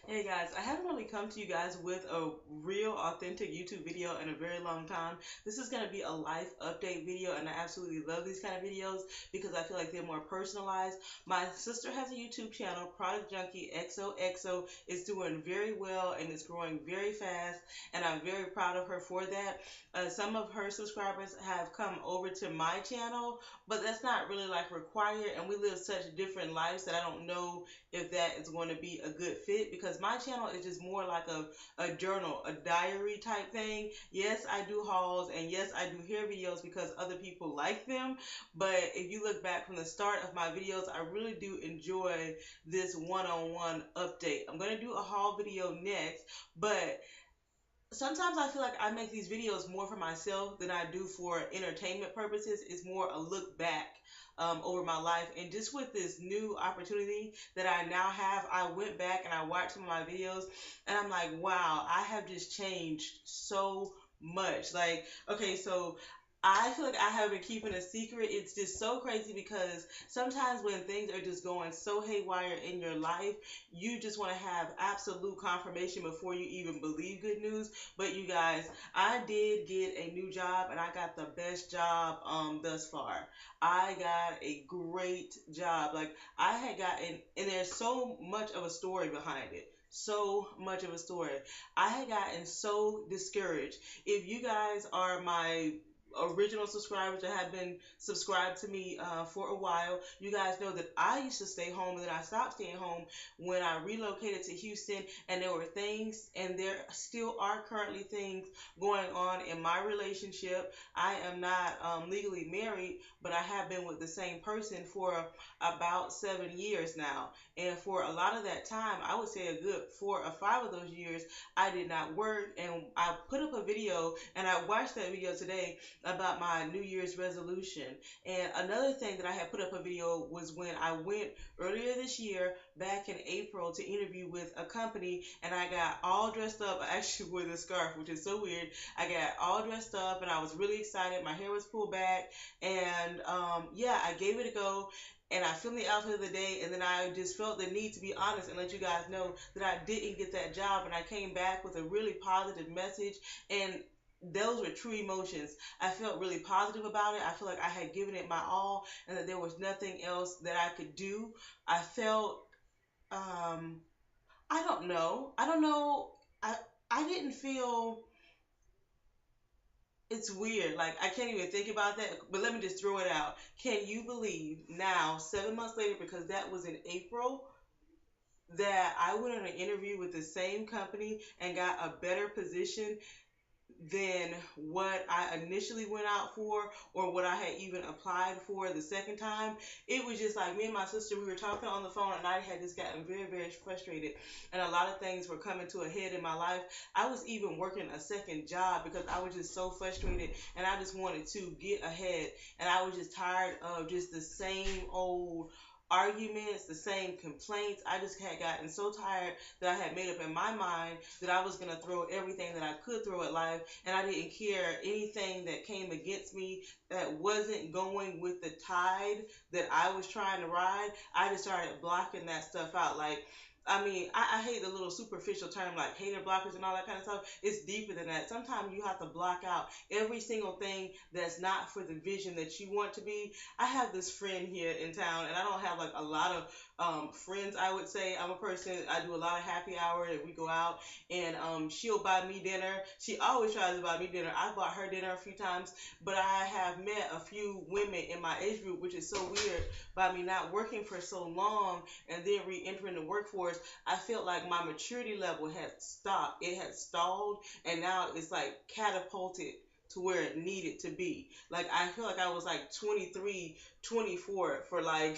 Hey guys, I haven't really come to you guys with a real authentic YouTube video in a very long time. This is going to be a life update video, and I absolutely love these kind of videos because I feel like they're more personalized. My sister has a YouTube channel, Product Junkie XOXO. It's doing very well and it's growing very fast, and I'm very proud of her for that. Some of her subscribers have come over to my channel, but that's not really like required, and we live such different lives that I don't know if that is going to be a good fit because my channel is just more like a journal, a diary type thing. Yes, I do hauls and yes, I do hair videos because other people like them. But if you look back from the start of my videos, I really do enjoy this one-on-one update. I'm going to do a haul video next, but sometimes I feel like I make these videos more for myself than I do for entertainment purposes. It's more a look back over my life. And just with this new opportunity that I now have, I went back and I watched some of my videos and I'm like, wow, I have just changed so much. Like, okay, so I feel like I have been keeping a secret. It's just so crazy because sometimes when things are just going so haywire in your life, you just want to have absolute confirmation before you even believe good news. But you guys, I did get a new job and I got the best job thus far. I got a great job. Like I had gotten, and there's so much of a story behind it. So much of a story. I had gotten so discouraged. If you guys are my original subscribers that have been subscribed to me for a while, you guys know that I used to stay home and then I stopped staying home when I relocated to Houston, and there were things, and there still are currently things going on in my relationship. I am not legally married, but I have been with the same person for about 7 years now. And for a lot of that time, I would say a good 4 or 5 of those years, I did not work. And I put up a video, and I watched that video today about my New Year's resolution. And another thing that I had put up a video was when I went earlier this year, back in April, to interview with a company, and I got all dressed up. I actually wore this scarf, which is so weird. I got all dressed up, and I was really excited. My hair was pulled back, and yeah, I gave it a go. And I filmed the outfit of the day, and then I just felt the need to be honest and let you guys know that I didn't get that job, and I came back with a really positive message. And those were true emotions. I felt really positive about it. I feel like I had given it my all and that there was nothing else that I could do. I felt um I don't know. I don't know. I didn't feel, it's weird. Like I can't even think about that. But let me just throw it out. Can you believe now, 7 months later, because that was in April, that I went on an interview with the same company and got a better position than what I initially went out for or what I had even applied for the second time. It was just like me and my sister, we were talking on the phone, and I had just gotten very, very frustrated. And a lot of things were coming to a head in my life. I was even working a second job because I was just so frustrated and I just wanted to get ahead. And I was just tired of just the same old arguments, the same complaints. I just had gotten so tired that I had made up in my mind that I was going to throw everything that I could throw at life, and I didn't care anything that came against me that wasn't going with the tide that I was trying to ride. I just started blocking that stuff out. Like, I mean, I hate the little superficial term like hater blockers and all that kind of stuff. It's deeper than that. Sometimes you have to block out every single thing that's not for the vision that you want to be. I have this friend here in town, and I don't have like a lot of friends. I would say I'm a person. I do a lot of happy hour, and we go out, and she'll buy me dinner. She always tries to buy me dinner. I bought her dinner a few times, but I have met a few women in my age group, which is so weird. By me not working for so long and then re-entering the workforce, I felt like my maturity level had stopped. It had stalled, and now it's like catapulted to where it needed to be. Like I feel like I was like 23, 24 for like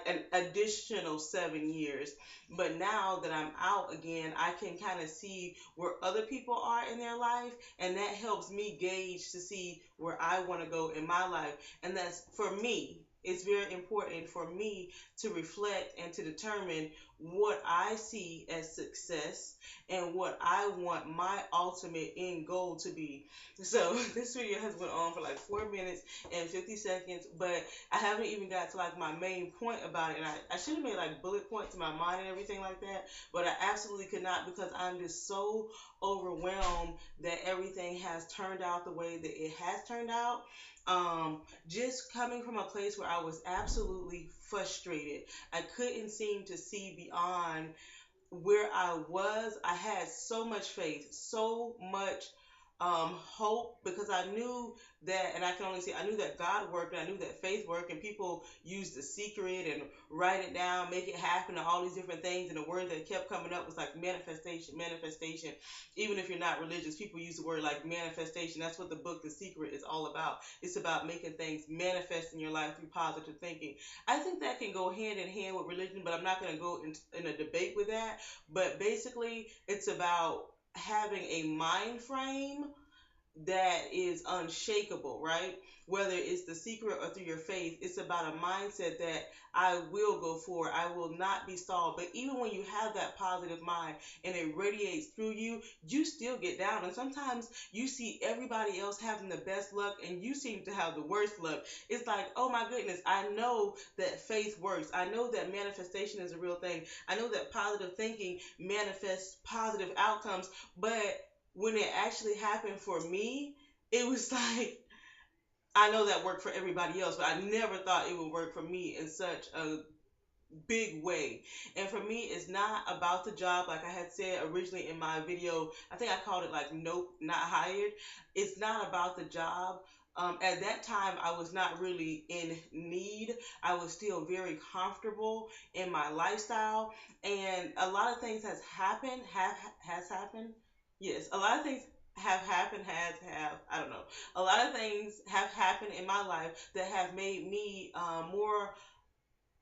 an additional 7 years. But now that I'm out again, I can kind of see where other people are in their life, and that helps me gauge to see where I want to go in my life. And that's for me. it's very important for me to reflect and to determine what I see as success and what I want my ultimate end goal to be. So this video has went on for like 4 minutes and 50 seconds, but I haven't even got to like my main point about it. And I should have made like bullet points in my mind and everything like that, but I absolutely could not because I'm just so overwhelmed that everything has turned out the way that it has turned out. Just coming from a place where I was absolutely frustrated. I couldn't seem to see beyond where I was. I had so much faith, so much hope, because I knew that, and I can only say I knew that God worked, and I knew that faith worked, and people use The Secret and write it down, make it happen, and all these different things. And the word that kept coming up was like manifestation, manifestation. Even if you're not religious, people use the word like manifestation. That's what the book The Secret is all about. It's about making things manifest in your life through positive thinking. I think that can go hand in hand with religion, but I'm not going to go in a debate with that. But basically, it's about having a mind frame that is unshakable, right? Whether it's The Secret or through your faith, it's about a mindset that I will go forward. I will not be stalled. But even when you have that positive mind and it radiates through you, you still get down. And sometimes you see everybody else having the best luck and you seem to have the worst luck. It's like, oh my goodness, I know that faith works. I know that manifestation is a real thing. I know that positive thinking manifests positive outcomes. But when it actually happened for me, it was like, I know that worked for everybody else, but I never thought it would work for me in such a big way. And for me, it's not about the job. Like I had said originally in my video, I think I called it like Nope, Not Hired. It's not about the job. At that time, I was not really in need. I was still very comfortable in my lifestyle, and a lot of things has happened. Yes, a lot of things have happened, I don't know. A lot of things have happened in my life that have made me more,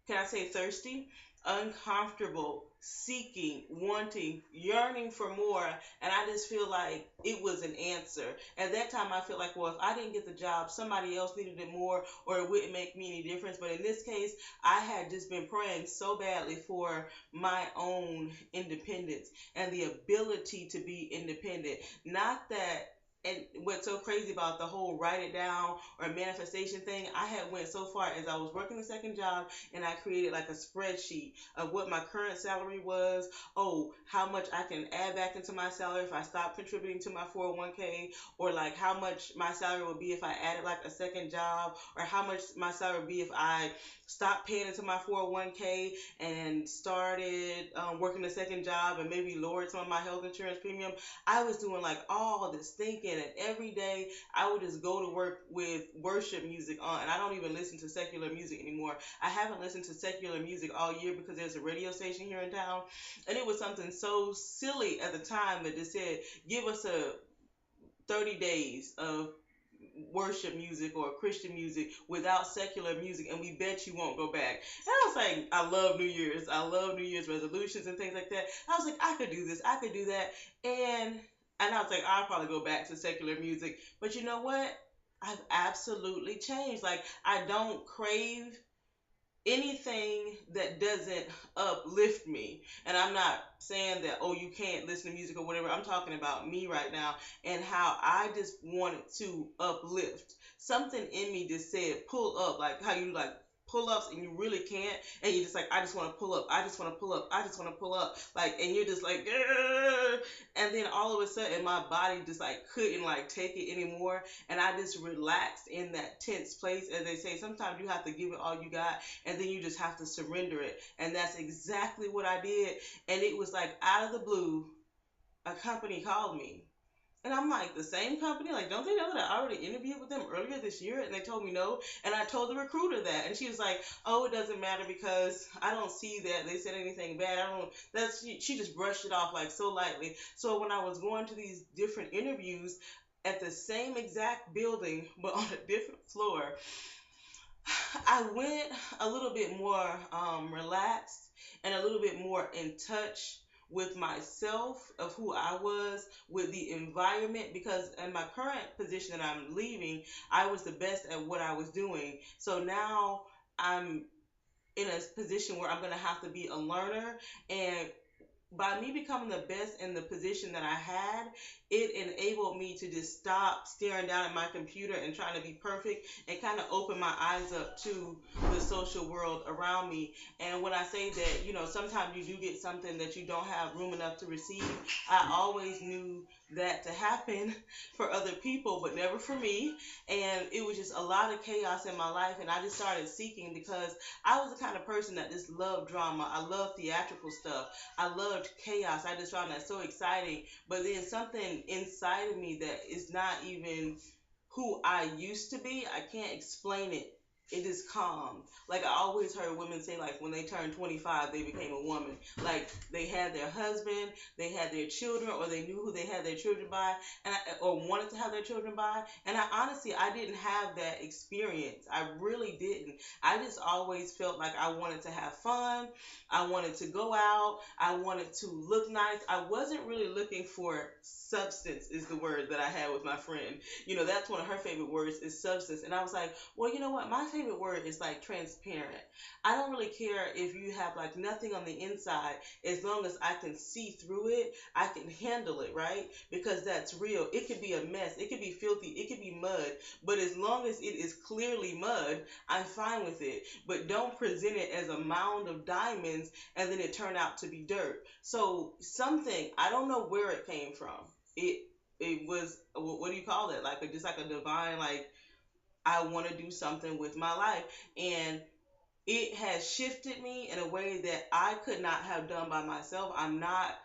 can I say, thirsty, uncomfortable, seeking, wanting, yearning for more. And I just feel like it was an answer. At that time, I feel like, well, if I didn't get the job, somebody else needed it more, or it wouldn't make me any difference. But in this case, I had just been praying so badly for my own independence and the ability to be independent. Not that, and what's so crazy about the whole write it down or manifestation thing, I had went so far as I was working the second job and I created like a spreadsheet of what my current salary was, oh, how much I can add back into my salary if I stop contributing to my 401k, or like how much my salary would be if I added like a second job, or how much my salary would be if I stopped paying into my 401k and started working a second job and maybe lowered some of my health insurance premium. I was doing like all this thinking, and every day I would just go to work with worship music on, and I don't even listen to secular music anymore. I haven't listened to secular music all year because there's a radio station here in town, and it was something so silly at the time that just said, give us a 30 days of worship music or Christian music without secular music, and we bet you won't go back. And I was like, I love New Year's. I love New Year's resolutions and things like that. I was like, I could do this. I could do that. And I was like, I'll probably go back to secular music. But you know what? I've absolutely changed. Like, I don't crave anything that doesn't uplift me. And I'm not saying that, oh, you can't listen to music or whatever. I'm talking about me right now and how I just wanted to uplift. Something in me just said pull up, like how you like pull ups and you really can't, and you just like, I just want to pull up, I just want to pull up, I just want to pull up, like, and you're just like, "Grr." And then all of a sudden my body just like couldn't like take it anymore, and I just relaxed in that tense place. As they say, sometimes you have to give it all you got, and then you just have to surrender it. And that's exactly what I did. And it was like out of the blue, a company called me. And I'm like, the same company? Like, don't they know that I already interviewed with them earlier this year? And they told me no. And I told the recruiter that. And she was like, oh, it doesn't matter because I don't see that they said anything bad. She just brushed it off like so lightly. So when I was going to these different interviews at the same exact building, but on a different floor, I went a little bit more relaxed and a little bit more in touch with myself, of who I was, with the environment, because in my current position that I'm leaving, I was the best at what I was doing. So now I'm in a position where I'm going to have to be a learner. And by me becoming the best in the position that I had, it enabled me to just stop staring down at my computer and trying to be perfect and kind of open my eyes up to the social world around me. And when I say that, sometimes you do get something that you don't have room enough to receive, I always knew that to happen for other people, but never for me. And it was just a lot of chaos in my life, and I just started seeking because I was the kind of person that just loved drama. I loved theatrical stuff. I loved chaos. I just found that so exciting. But then something inside of me that is not even who I used to be, I can't explain it. It is calm. Like I always heard women say, like when they turned 25, they became a woman. Like they had their husband, they had their children, or they knew who they had their children by, or wanted to have their children by. And I didn't have that experience. I really didn't. I just always felt like I wanted to have fun. I wanted to go out. I wanted to look nice. I wasn't really looking for substance, is the word that I had with my friend. That's one of her favorite words is substance. And I was like, well, you know what? My favorite word is like transparent. I don't really care if you have like nothing on the inside, as long as I can see through it, I can handle it, right? Because that's real. It could be a mess. It could be filthy. It could be mud. But as long as it is clearly mud, I'm fine with it. But don't present it as a mound of diamonds and then it turned out to be dirt. So something, I don't know where it came from. It was, what do you call it? Like just like a divine, like I want to do something with my life. And it has shifted me in a way that I could not have done by myself. I'm not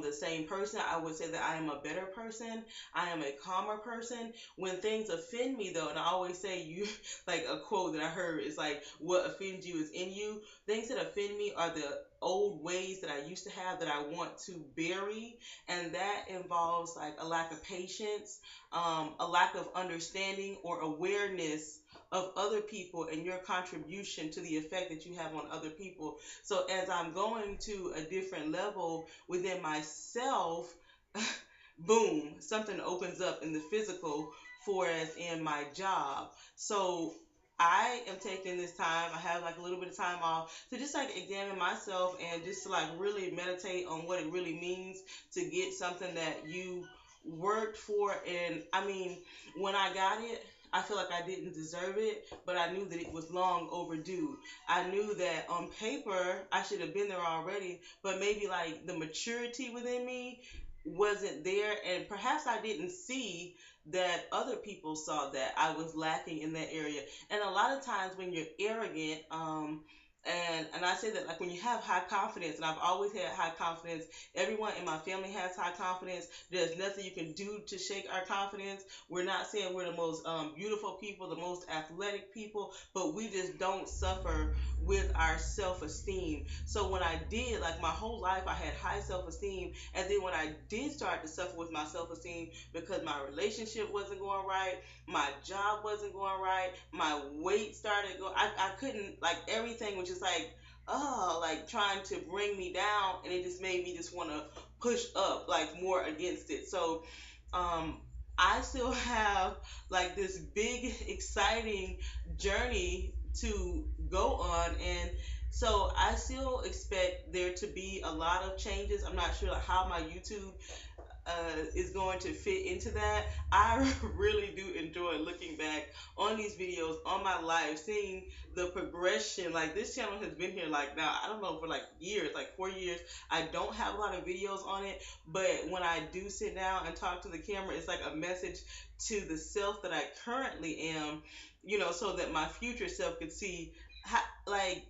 the same person. I would say that I am a better person. I am a calmer person. When things offend me, though, and I always say, you like a quote that I heard is like, what offends you is in you. Things that offend me are the old ways that I used to have that I want to bury, and that involves like a lack of patience, a lack of understanding or awareness of other people and your contribution to the effect that you have on other people. So as I'm going to a different level within myself, boom, something opens up in the physical for as in my job. So I am taking this time, I have like a little bit of time off to just like examine myself and just to like really meditate on what it really means to get something that you worked for. And I mean, when I got it, I feel like I didn't deserve it, but I knew that it was long overdue. I knew that on paper I should have been there already, but maybe like the maturity within me wasn't there, and perhaps I didn't see that other people saw that I was lacking in that area. And a lot of times when you're arrogant, and I say that like when you have high confidence, and I've always had high confidence. Everyone in my family has high confidence. There's nothing you can do to shake our confidence. We're not saying we're the most beautiful people, the most athletic people, but we just don't suffer with our self-esteem. So when I did, like my whole life, I had high self-esteem, and then when I did start to suffer with my self-esteem because my relationship wasn't going right, my job wasn't going right, my weight started going, I couldn't, like everything was just like, oh, like trying to bring me down, and it just made me just want to push up like more against it. So um I still have like this big exciting journey to go on, and so I still expect there to be a lot of changes. I'm not sure how my YouTube is going to fit into that. I really do enjoy looking back on these videos on my life, seeing the progression. Like this channel has been here like now, I don't know, for like years, like 4 years. I don't have a lot of videos on it, but when I do sit down and talk to the camera, it's like a message to the self that I currently am, so that my future self could see how, like,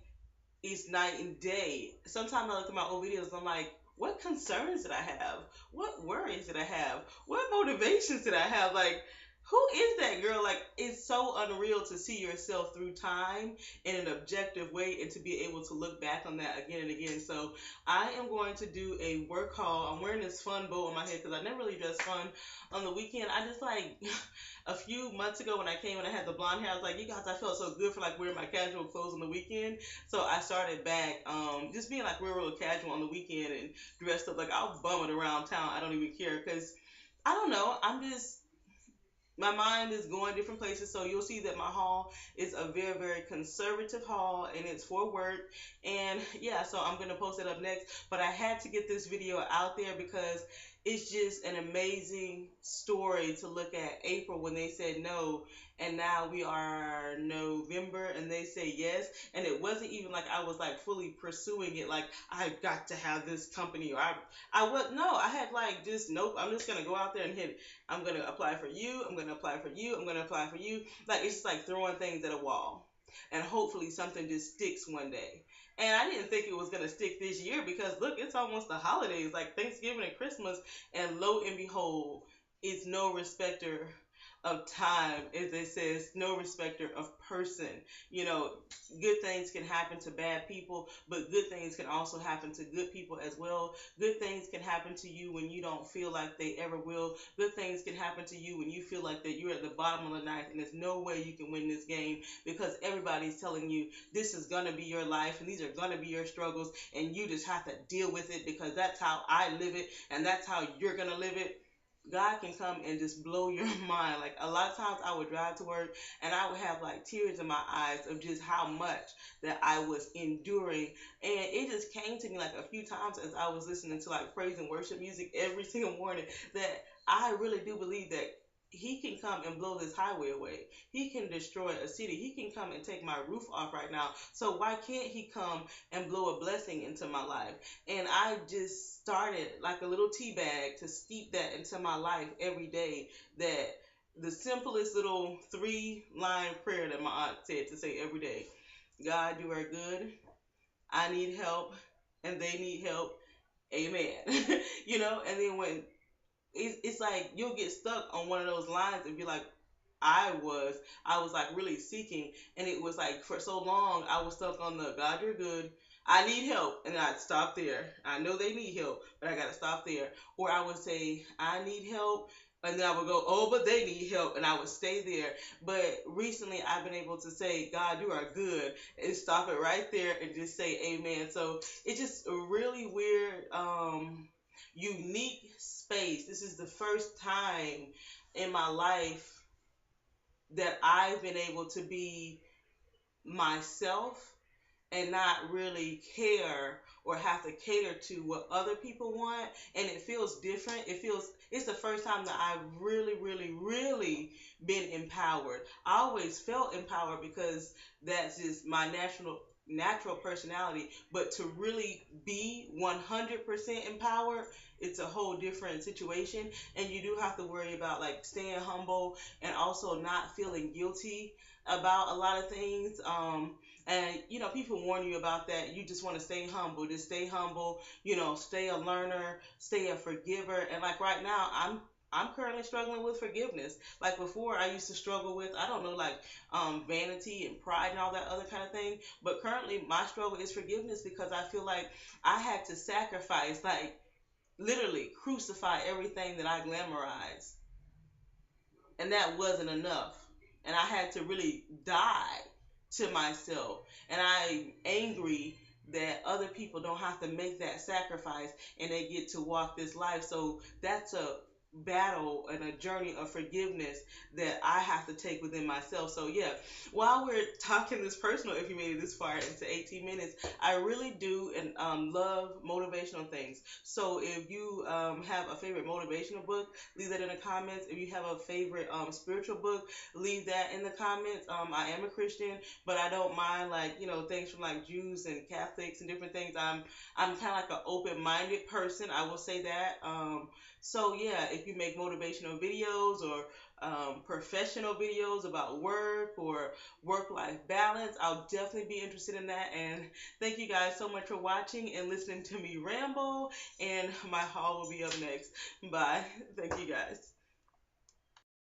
it's night and day. Sometimes I look at my old videos and I'm like, what concerns did I have? What worries did I have? What motivations did I have? Like, who is that girl? Like, it's so unreal to see yourself through time in an objective way and to be able to look back on that again and again. So, I am going to do a work haul. I'm wearing this fun bow on my head because I never really dress fun on the weekend. I just like a few months ago when I came and I had the blonde hair, I was like, you guys, I felt so good for like wearing my casual clothes on the weekend. So I started back just being like real casual on the weekend and dressed up. Like I'll bum it around town. I don't even care because I don't know. I'm just my mind is going different places. So you'll see that my haul is a very, very conservative haul, and it's for work. And yeah, so I'm gonna post it up next. But I had to get this video out there because it's just an amazing story to look at. April, when they said no, and now we are November and they say yes. And it wasn't even like I was like fully pursuing it, like I've got to have this company, or I was, no, I had like just nope, I'm just gonna go out there and hit it. I'm gonna apply for you, I'm gonna apply for you, I'm gonna apply for you. Like it's just like throwing things at a wall. And hopefully something just sticks one day. And I didn't think it was gonna stick this year because look, it's almost the holidays, like Thanksgiving and Christmas, and lo and behold, it's no respecter of time, as it says, no respecter of person. You know, good things can happen to bad people, but good things can also happen to good people as well. Good things can happen to you when you don't feel like they ever will. Good things can happen to you when you feel like that you're at the bottom of the ninth and there's no way you can win this game because everybody's telling you this is going to be your life and these are going to be your struggles and you just have to deal with it because that's how I live it and that's how you're going to live it. God can come and just blow your mind. Like a lot of times I would drive to work and I would have like tears in my eyes of just how much that I was enduring. And it just came to me like a few times as I was listening to like praise and worship music every single morning that I really do believe that he can come and blow this highway away. He can destroy a city. He can come and take my roof off right now. So why can't he come and blow a blessing into my life? And I just started like a little tea bag to steep that into my life every day. That the simplest little 3-line prayer that my aunt said to say every day: God, do her good. I need help, and they need help. Amen. You know, and then when it's like you'll get stuck on one of those lines and be like, I was like really seeking, and it was like for so long I was stuck on the God, you're good. I need help, and I'd stop there. I know they need help, but I gotta stop there. Or I would say I need help, and then I would go, oh, but they need help, and I would stay there. But recently I've been able to say, God, you are good, and stop it right there and just say Amen. So it's just a really weird, unique space. This is the first time in my life that I've been able to be myself and not really care or have to cater to what other people want. And it feels different. It's the first time that I've really, really, really been empowered. I always felt empowered because that's just my natural personality, but to really be 100% empowered, it's a whole different situation. And you do have to worry about like staying humble and also not feeling guilty about a lot of things. And you know, people warn you about that. You just want to stay humble. Just stay humble. You know, stay a learner, stay a forgiver. And like right now, I'm currently struggling with forgiveness. Like before, I used to struggle with, I don't know, like vanity and pride and all that other kind of thing. But currently, my struggle is forgiveness because I feel like I had to sacrifice, like literally crucify everything that I glamorize, and that wasn't enough. And I had to really die to myself. And I'm angry that other people don't have to make that sacrifice and they get to walk this life. So that's a battle and a journey of forgiveness that I have to take within myself. So yeah, while we're talking this personal, if you made it this far into 18 minutes, I really do and love motivational things. So if you have a favorite motivational book, leave that in the comments. If you have a favorite spiritual book, leave that in the comments. I am a Christian, but I don't mind like, you know, things from like Jews and Catholics and different things. I'm kind of like an open-minded person. I will say that. So yeah, if you make motivational videos or professional videos about work or work-life balance, I'll definitely be interested in that. And thank you guys so much for watching and listening to me ramble. And my haul will be up next. Bye. Thank you guys.